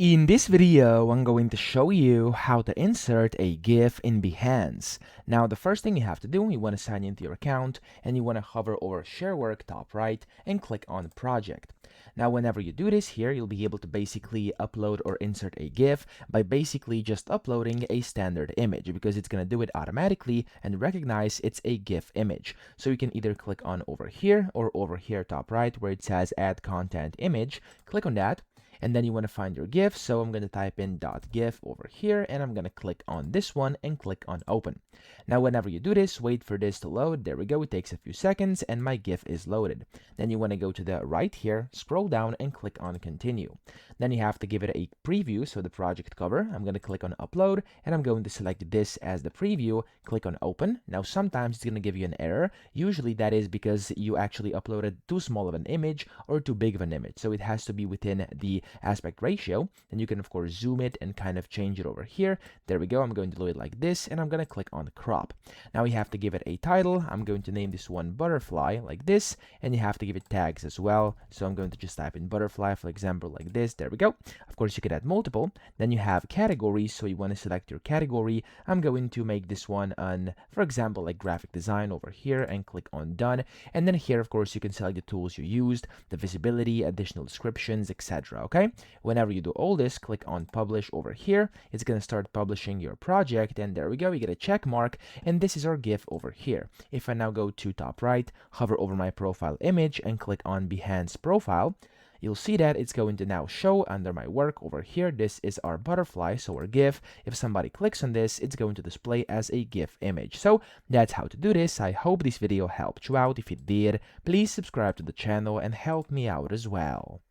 In this video, I'm going to show you how to insert a GIF in Behance. Now, the first thing you have to do, you want to sign into your account and you want to hover over Share Work top right and click on Project. Now, whenever you do this here, you'll be able to basically upload or insert a GIF by basically just uploading a standard image because it's going to do it automatically and recognize it's a GIF image. So you can either click on over here or over here top right where it says Add Content Image. Click on that. And then you want to find your GIF, so I'm going to type in .gif over here, and I'm going to click on this one and click on open. Now, whenever you do this, wait for this to load. There we go. It takes a few seconds, and my GIF is loaded. Then you want to go to the right here, scroll down, and click on continue. Then you have to give it a preview, so the project cover. I'm going to click on upload, and I'm going to select this as the preview. Click on open. Now, sometimes it's going to give you an error. Usually, that is because you actually uploaded too small of an image or too big of an image. So it has to be within the aspect ratio. Then you can of course zoom it and kind of change it over here. There we go. I'm going to do it like this, and I'm going to click on crop. Now you have to give it a title. I'm going to name this one butterfly like this, and you have to give it tags as well. So I'm going to just type in butterfly, for example, like this. There we go. Of course, you could add multiple. Then you have categories, so you want to select your category. I'm going to make this one on, for example, like graphic design over here, and click on done. And then here, of course, you can select the tools you used, the visibility, additional descriptions, etc. Okay. Whenever you do all this, click on publish over here. It's going to start publishing your project, and there we go. You get a check mark, and this is our GIF over here. If I now go to top right, hover over my profile image and click on Behance profile, you'll see that it's going to now show under my work over here. This is our butterfly, so our GIF. If somebody clicks on this, it's going to display as a GIF image. So that's how to do this. I hope this video helped you out. If it did, please subscribe to the channel and help me out as well.